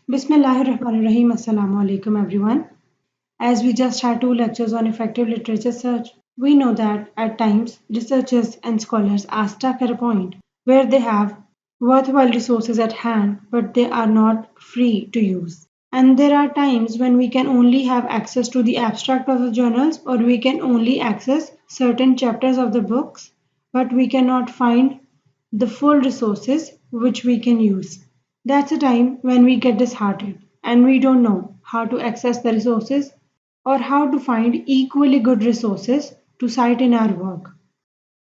Bismillahirrahmanirrahim. Assalamu alaikum everyone. As we just had two lectures on effective literature search, we know that at times researchers and scholars are stuck at a point where they have worthwhile resources at hand but they are not free to use. And there are times when we can only have access to the abstract of the journals or we can only access certain chapters of the books but we cannot find the full resources which we can use. That's a time when we get disheartened and we don't know how to access the resources or how to find equally good resources to cite in our work.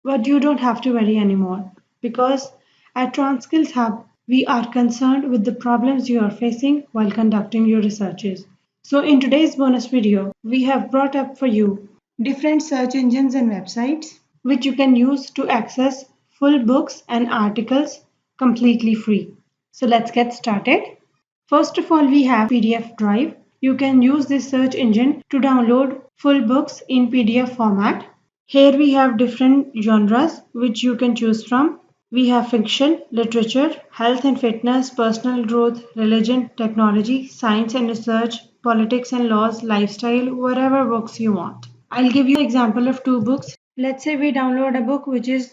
But you don't have to worry anymore because at TransSkills Hub, we are concerned with the problems you are facing while conducting your researches. So, in today's bonus video, we have brought up for you different search engines and websites which you can use to access full books and articles completely free. So, let's get started. First of all, we have PDF Drive. You can use this search engine to download full books in PDF format. Here we have different genres which you can choose from. We have fiction, literature, health and fitness, personal growth, religion, technology, science and research, politics and laws, lifestyle, whatever books you want. I'll give you an example of two books. Let's say we download a book which is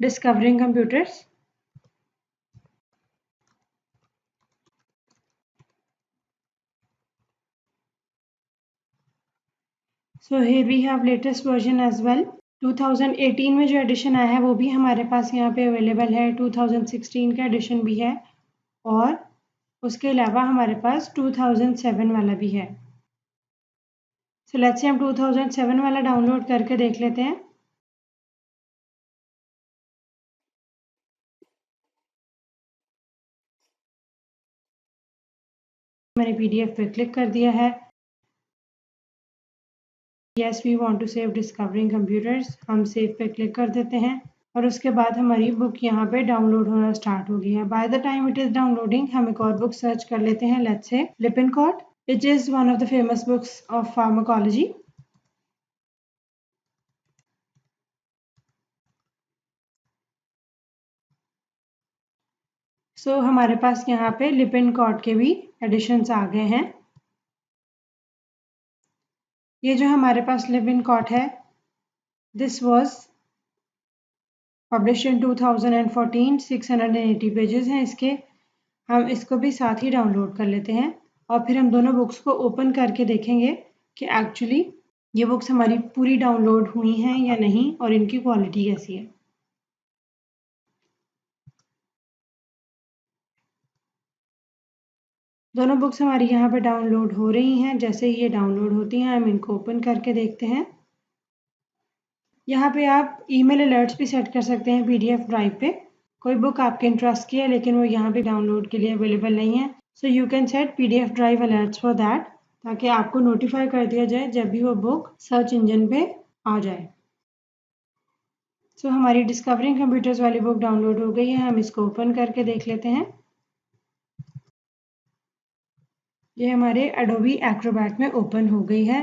Discovering Computers. So here we have latest version as well. 2018 में जो addition आया है वो भी हमारे पास यहाँ पे available है. 2016 का एडिशन भी है और उसके अलावा हमारे पास 2007 वाला भी है. सो लेट्स से हम 2007 वाला डाउनलोड करके देख लेते हैं. मैंने PDF पे क्लिक कर दिया है. Yes, we want to save Discovering Computers. हम सेव पे क्लिक कर देते हैं और उसके बाद हमारी बुक यहाँ पे डाउनलोड होना स्टार्ट हो गई है. By the time it is downloading हम एक और बुक सर्च कर लेते हैं. Let's say Lippincott. It is one of the famous books of pharmacology. सो हमारे पास यहाँ पे Lippincott के भी एडिशंस आ गए हैं. ये जो हमारे पास Lippincott है, this was publish in 2014. 680 pages हैं इसके. हम इसको भी साथ ही डाउनलोड कर लेते हैं और फिर हम दोनों बुक्स को ओपन करके देखेंगे कि एक्चुअली ये बुक्स हमारी पूरी डाउनलोड हुई हैं या नहीं और इनकी क्वालिटी कैसी है. दोनों बुक्स हमारी यहाँ पे डाउनलोड हो रही हैं. जैसे ही ये डाउनलोड होती हैं हम इनको ओपन करके देखते हैं. यहाँ पे आप ईमेल अलर्ट्स भी सेट कर सकते हैं PDF ड्राइव पे. कोई बुक आपके इंटरेस्ट की है लेकिन वो यहाँ पे डाउनलोड के लिए अवेलेबल नहीं है. So you can set PDF drive alerts for that ताकि आपको नोटिफाई कर दिया जाए जब भी वो बुक सर्च इंजन पे आ जाए. सो हमारी डिस्कवरिंग कंप्यूटर्स वाली बुक डाउनलोड हो गई है. हम इसको ओपन करके देख लेते हैं. ये हमारे Adobe Acrobat में ओपन हो गई है.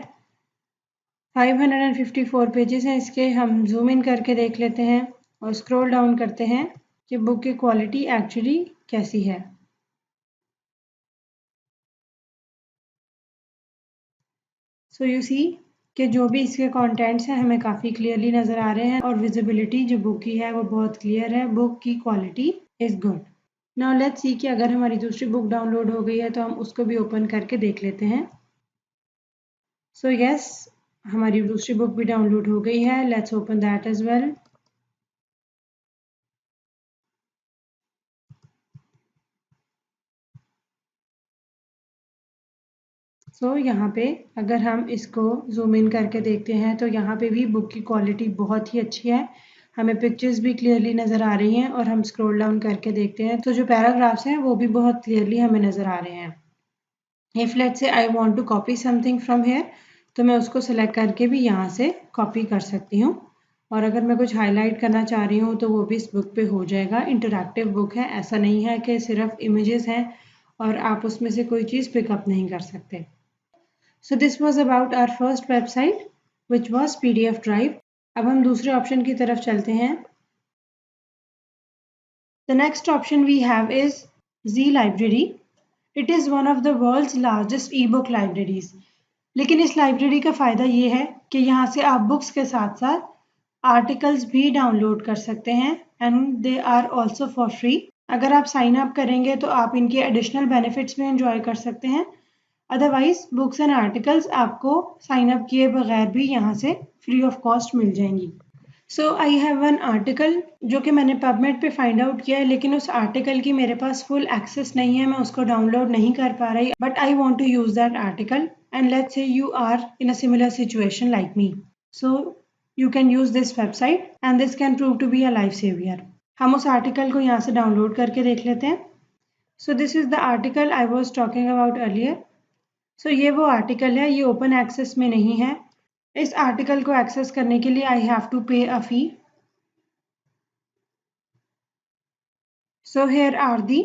554 पेजेस हैं इसके. हम जूम इन करके देख लेते हैं और स्क्रॉल डाउन करते हैं कि बुक की क्वालिटी एक्चुअली कैसी है. सो यू सी कि जो भी इसके कंटेंट्स हैं हमें काफ़ी क्लियरली नज़र आ रहे हैं और विजिबिलिटी जो बुक की है वो बहुत क्लियर है. बुक की quality is good. Now let's see कि अगर हमारी दूसरी बुक डाउनलोड हो गई है तो हम उसको भी ओपन करके देख लेते हैं. सो यस, हमारी दूसरी बुक भी डाउनलोड हो गई है. Let's open that as well. So यहाँ पे अगर हम इसको जूम इन करके देखते हैं तो यहाँ पे भी बुक की क्वालिटी बहुत ही अच्छी है. हमें पिक्चर्स भी क्लियरली नज़र आ रही हैं और हम स्क्रॉल डाउन करके देखते हैं तो जो पैराग्राफ्स हैं वो भी बहुत क्लियरली हमें नज़र आ रहे हैं. If let's say I want to copy something from here तो मैं उसको सेलेक्ट करके भी यहाँ से कॉपी कर सकती हूँ और अगर मैं कुछ हाईलाइट करना चाह रही हूँ तो वो भी इस बुक पे हो जाएगा. इंटरैक्टिव बुक है, ऐसा नहीं है कि सिर्फ इमेजेस हैं और आप उसमें से कोई चीज़ पिकअप नहीं कर सकते. So this was about our first website which was PDF Drive. अब हम दूसरे ऑप्शन की तरफ चलते हैं. The next option we have is Z Library. It is one of the world's largest ebook libraries. लेकिन इस लाइब्रेरी का फ़ायदा ये है कि यहाँ से आप बुक्स के साथ साथ आर्टिकल्स भी डाउनलोड कर सकते हैं and they are also for free. अगर आप साइन अप करेंगे तो आप इनके एडिशनल बेनिफिट्स भी एंजॉय कर सकते हैं। अदरवाइज बुक्स एंड आर्टिकल्स आपको साइन अप किए बगैर भी यहाँ से फ्री ऑफ कॉस्ट मिल जाएंगी। सो आई हैव वन आर्टिकल जो कि मैंने पबमेड पे फाइंड आउट किया है, लेकिन उस आर्टिकल की मेरे पास फुल एक्सेस नहीं है, मैं उसको डाउनलोड नहीं कर पा रही, but I want to use that article and let's say you are in a similar situation like me. So you can use this website and this can prove to be a life savior। हम उस article को यहाँ से download करके देख लेते हैं। So this is the article I was talking about earlier। So ये वो आर्टिकल है, ये ओपन एक्सेस में नहीं है। इस आर्टिकल को एक्सेस करने के लिए I have to pay a fee। So here are the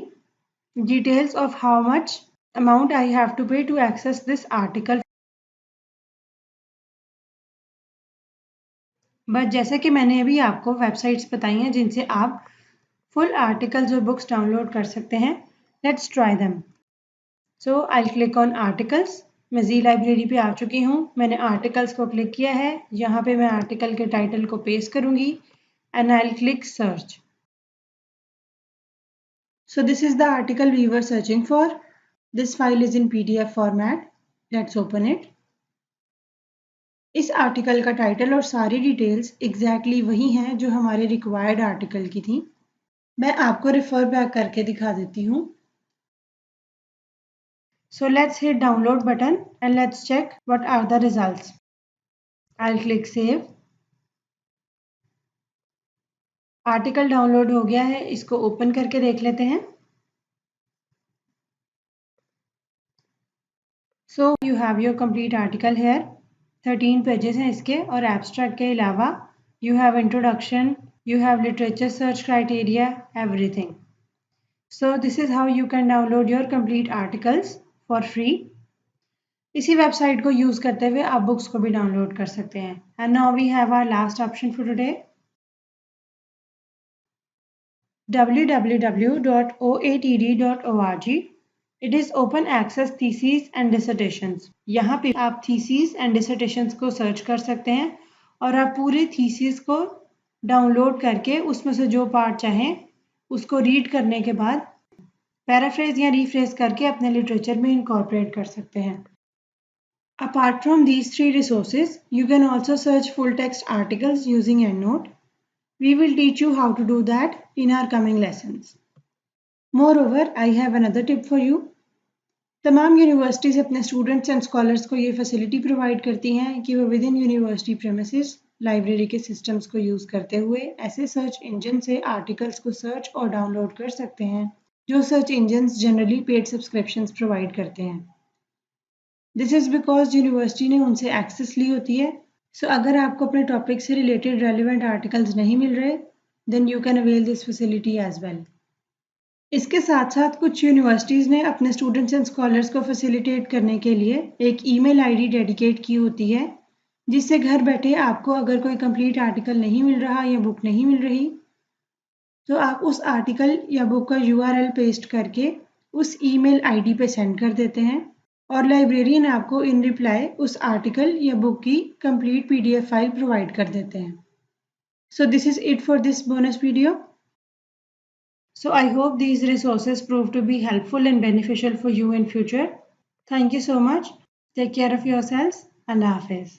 details of how much amount I have to pay to access this article। But जैसे कि मैंने अभी आपको वेबसाइट्स बताई हैं जिनसे आप फुल आर्टिकल्स और बुक्स डाउनलोड कर सकते हैं। Let's try them. So I click on articles. मैं जी लाइब्रेरी पे आ चुकी हूँ। मैंने आर्टिकल्स को क्लिक किया है। यहाँ पे मैं आर्टिकल के टाइटल को पेस्ट करूँगी and I click search. So this is the article we were searching for. This file is in PDF format. Let's open it. इस आर्टिकल का टाइटल और सारी डिटेल्स एग्जैक्टली वही हैं जो हमारे रिक्वायर्ड आर्टिकल की थी। मैं आपको रेफर बैक करके दिखा देती हूँ। So let's hit download button and let's check what are the results। I'll click save। Article download हो गया है, इसको ओपन करके देख लेते हैं। So you have your complete article here। 13 pages हैं इसके और एब्स्ट्रैक्ट के अलावा you have introduction, you have literature search criteria, everything। So this is how you can download your complete articles for free। इसी वेबसाइट को use करते हुए आप बुक्स को भी डाउनलोड कर सकते हैं। And now we have our last option for today, www.oatd.org। It is open access thesis and dissertations. यहाँ पे आप थीसिस एंड डिसर्टेशंस को सर्च कर सकते हैं और आप पूरे थीसिस को डाउनलोड करके उसमें से जो पार्ट चाहें उसको रीड करने के बाद पैराफ्रेज या रीफ्रेज करके अपने लिटरेचर में इनकॉर्पोरेट कर सकते हैं। Apart from these three resources, you can also search full text articles using EndNote। We will teach you how to do that in our coming lessons। Moreover, I have another tip for you। तमाम universities अपने students and scholars को ये facility provide करती हैं कि वो with in university premises library के systems को यूज़ करते हुए ऐसे सर्च इंजन से आर्टिकल्स को सर्च और डाउनलोड कर सकते हैं जो search engines generally paid subscriptions provide करते हैं। दिस इज़ बिकॉज यूनिवर्सिटी ने उनसे एक्सेस ली होती है। सो अगर आपको अपने टॉपिक से रिलेटेड रेलिवेंट आर्टिकल्स नहीं मिल रहे, then you can avail this facility as well. इसके साथ साथ कुछ यूनिवर्सिटीज़ ने अपने स्टूडेंट्स एंड स्कॉलर्स को फैसिलिटेट करने के लिए एक ईमेल आईडी डेडिकेट की होती है जिससे घर बैठे आपको अगर कोई कंप्लीट आर्टिकल नहीं मिल रहा या बुक नहीं मिल रही तो आप उस आर्टिकल या बुक का URL पेस्ट करके उस ईमेल आईडी पे सेंड कर देते हैं और लाइब्रेरियन आपको इन रिप्लाई उस आर्टिकल या बुक की कंप्लीट PDF फाइल प्रोवाइड कर देते हैं। सो this is it for this bonus video. So I hope these resources prove to be helpful and beneficial for you in future। Thank you so much। Take care of yourselves। Allah Hafiz।